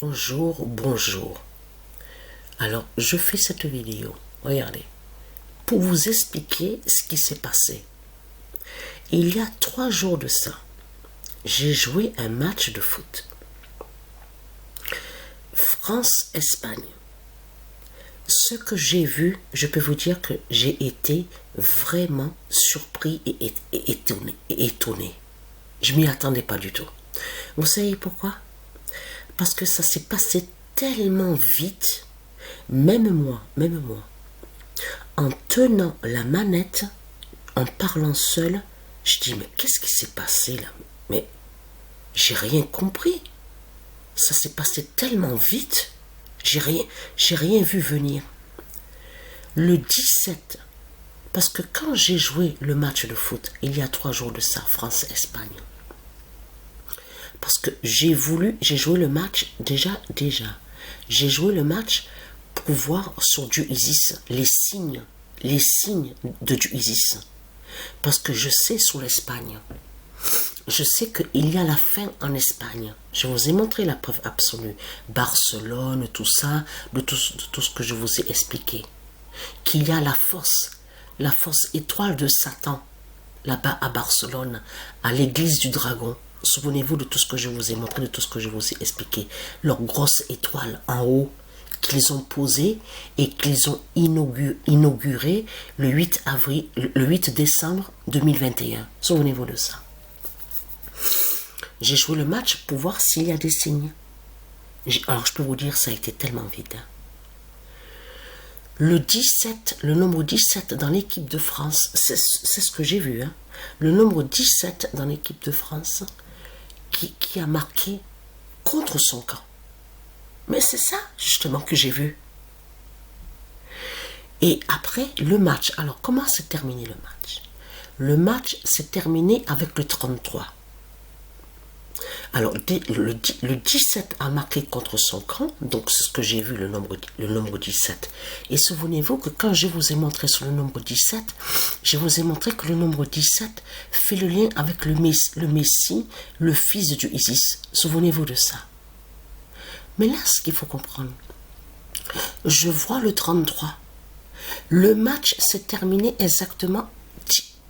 Bonjour, bonjour. Alors, je fais cette vidéo, regardez, pour vous expliquer ce qui s'est passé. Il y a 3 jours de ça, j'ai joué un match de foot. France-Espagne. Ce que j'ai vu, je peux vous dire que j'ai été vraiment surpris et étonné. Je m'y attendais pas du tout. Vous savez pourquoi? Parce que ça s'est passé tellement vite, même moi, en tenant la manette, en parlant seul, je dis, mais qu'est-ce qui s'est passé là? Mais j'ai rien compris. Ça s'est passé tellement vite, j'ai rien vu venir. Le 17, parce que quand j'ai joué le match de foot, il y a 3 jours de ça, France-Espagne, parce que j'ai joué le match déjà, j'ai joué le match pour voir sur du Isis les signes de du Isis, parce que je sais sur l'Espagne, je sais qu'il y a la fin en Espagne. Je vous ai montré la preuve absolue, Barcelone, tout ça, de tout ce que je vous ai expliqué, qu'il y a la fausse étoile de Satan là-bas à Barcelone, à l'église du dragon. Souvenez-vous de tout ce que je vous ai montré, de tout ce que je vous ai expliqué. Leur grosse étoile en haut qu'ils ont posée et qu'ils ont inauguré le 8 décembre 2021. Souvenez-vous de ça. J'ai joué le match pour voir s'il y a des signes. Alors je peux vous dire, ça a été tellement vite. Le 17, le nombre 17 dans l'équipe de France, c'est ce que j'ai vu. Le nombre 17 dans l'équipe de France qui a marqué contre son camp. Mais c'est ça justement que j'ai vu. Et après le match, alors comment s'est terminé le match? Le match s'est terminé avec le 33. Alors le 17 a marqué contre son camp, donc c'est ce que j'ai vu, le nombre 17. Et souvenez-vous que quand je vous ai montré sur le nombre 17, je vous ai montré que le nombre 17 fait le lien avec le Messie, le fils du Isis. Souvenez-vous de ça. Mais là, ce qu'il faut comprendre, je vois le 33. Le match s'est terminé exactement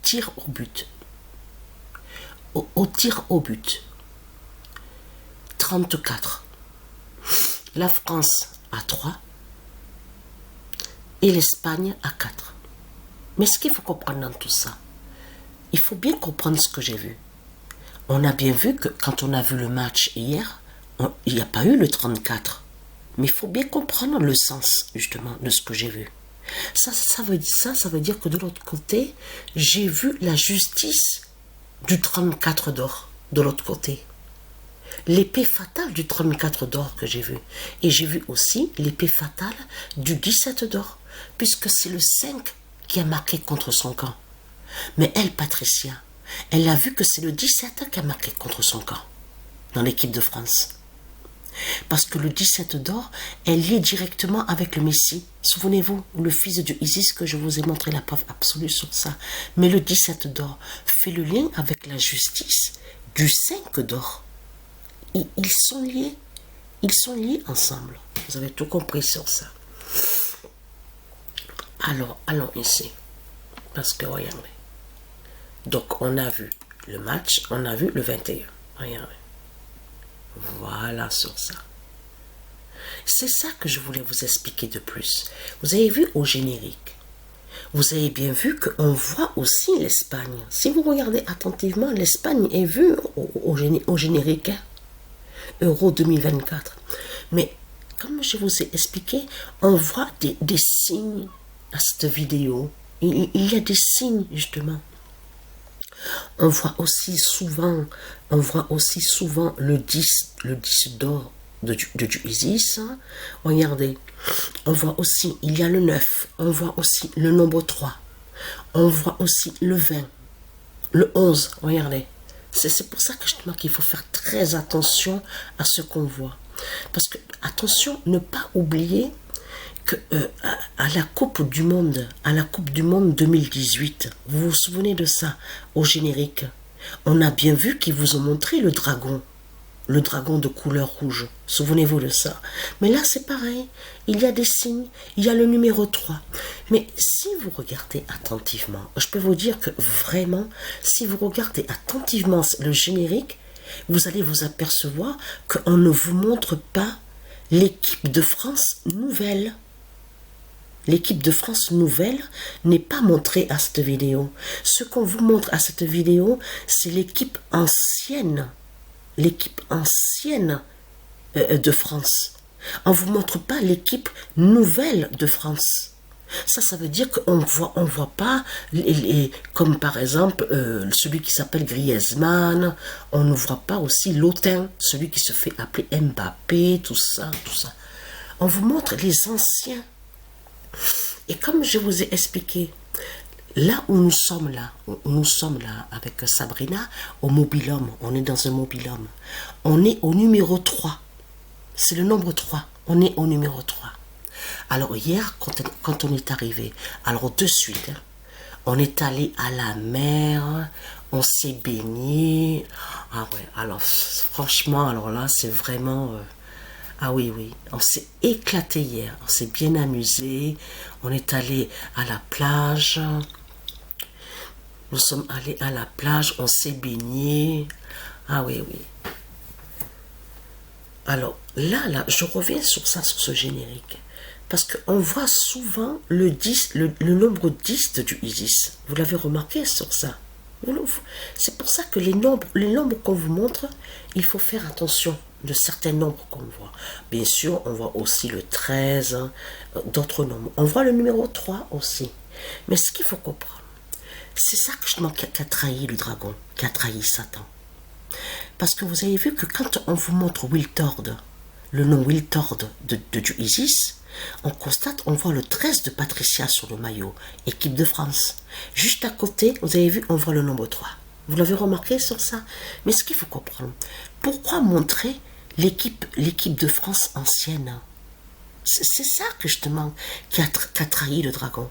tir au but. Au tir au but. 34. La France à 3 et l'Espagne à 4. Mais ce qu'il faut comprendre dans tout ça, il faut bien comprendre ce que j'ai vu. On a bien vu que quand on a vu le match hier, il n'y a pas eu le 34. Mais il faut bien comprendre le sens justement de ce que j'ai vu. Ça veut dire que de l'autre côté, j'ai vu la justice du 34 d'or de l'autre côté. L'épée fatale du 34 d'or que j'ai vu. Et j'ai vu aussi l'épée fatale du 17 d'or, puisque c'est le 5 qui a marqué contre son camp. Mais elle, Patricia, elle a vu que c'est le 17 qui a marqué contre son camp, dans l'équipe de France. Parce que le 17 d'or est lié directement avec le Messie. Souvenez-vous, le fils du Isis, que je vous ai montré la preuve absolue sur ça. Mais le 17 d'or fait le lien avec la justice du 5 d'or. Ils sont liés ensemble. Vous avez tout compris sur ça. Alors, allons ici. Parce que, regardez. Donc, on a vu le match, on a vu le 21. Regardez. Voilà sur ça. C'est ça que je voulais vous expliquer de plus. Vous avez vu au générique. Vous avez bien vu qu'on voit aussi l'Espagne. Si vous regardez attentivement, l'Espagne est vue au générique. Euro 2024. Mais comme je vous ai expliqué, on voit des signes à cette vidéo. Il y a des signes justement. On voit aussi souvent le 10 d'or du Isis. Regardez, on voit aussi, il y a le 9, on voit aussi le nombre 3, on voit aussi le 20, le 11, regardez. C'est pour ça que justement qu'il faut faire très attention à ce qu'on voit. Parce que, attention, ne pas oublier que à la Coupe du Monde 2018, vous vous souvenez de ça, au générique, on a bien vu qu'ils vous ont montré le dragon. le dragon de couleur rouge. Souvenez-vous de ça. Mais là, c'est pareil. Il y a des signes. Il y a le numéro 3. Mais si vous regardez attentivement, je peux vous dire que vraiment, si vous regardez attentivement le générique, vous allez vous apercevoir qu'on ne vous montre pas l'équipe de France nouvelle. L'équipe de France nouvelle n'est pas montrée à cette vidéo. Ce qu'on vous montre à cette vidéo, c'est l'équipe ancienne. L'équipe ancienne de France. On ne vous montre pas l'équipe nouvelle de France. Ça veut dire qu'on ne voit pas, comme par exemple celui qui s'appelle Griezmann, on ne voit pas aussi Lotin, celui qui se fait appeler Mbappé, tout ça, tout ça. On vous montre les anciens. Et comme je vous ai expliqué, là où nous sommes là avec Sabrina, au mobil-homme, on est dans un mobil-homme. On est au numéro 3. C'est le nombre 3. On est au numéro 3. Alors hier, quand on est arrivé, alors de suite, on est allé à la mer, on s'est baigné. Ah ouais, alors franchement, alors là, c'est vraiment... Ah oui, oui, on s'est éclaté hier, on s'est bien amusé, on est allé à la plage, nous sommes allés à la plage, on s'est baigné. Ah oui, oui. Alors là, je reviens sur ça, sur ce générique, parce qu'on voit souvent le nombre 10 du Isis. Vous l'avez remarqué sur ça. C'est pour ça que les nombres qu'on vous montre, il faut faire attention de certains nombres qu'on voit. Bien sûr, on voit aussi le 13, d'autres nombres. On voit le numéro 3 aussi. Mais ce qu'il faut comprendre, c'est ça justement qui a trahi le dragon, qui a trahi Satan. Parce que vous avez vu que quand on vous montre Wiltord, le nom Wiltord du Isis, on constate, on voit le 13 de Patricia sur le maillot, équipe de France. Juste à côté, vous avez vu, on voit le nombre 3. Vous l'avez remarqué sur ça? Mais ce qu'il faut comprendre, pourquoi montrer l'équipe de France ancienne? C'est ça que justement qui a trahi le dragon,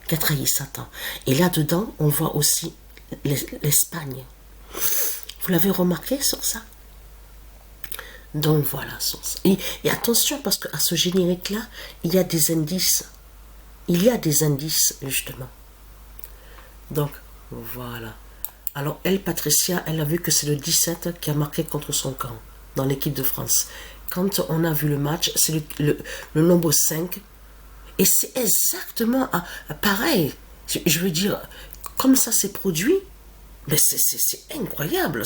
qui a trahi Satan. Et là-dedans, on voit aussi l'Espagne. Vous l'avez remarqué sur ça? Donc voilà, et attention parce qu'à ce générique-là, il y a des indices. Il y a des indices, justement. Donc, voilà. Alors, elle, Patricia, elle a vu que c'est le 17 qui a marqué contre son camp, dans l'équipe de France. Quand on a vu le match, c'est le nombre 5. Et c'est exactement pareil. Je veux dire, comme ça s'est produit, mais c'est incroyable.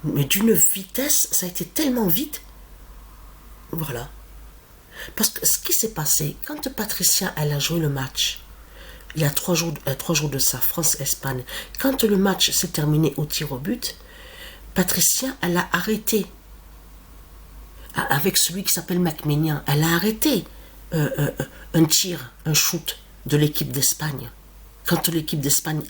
Mais d'une vitesse, ça a été tellement vite. Voilà. Parce que ce qui s'est passé, quand Patricia, elle a joué le match, il y a 3 jours de ça, France-Espagne, quand le match s'est terminé au tir au but, Patricia, elle a arrêté. Avec celui qui s'appelle McMenian, elle a arrêté un tir, un shoot de l'équipe d'Espagne. Quand l'équipe d'Espagne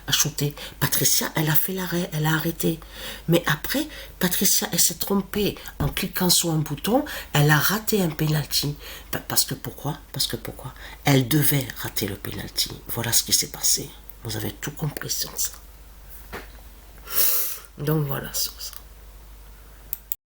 a shooté, Patricia, elle a fait l'arrêt, elle a arrêté. Mais après, Patricia, elle s'est trompée en cliquant sur un bouton, elle a raté un penalty. Parce que pourquoi? Elle devait rater le penalty. Voilà ce qui s'est passé. Vous avez tout compris sur ça. Donc voilà sur ça.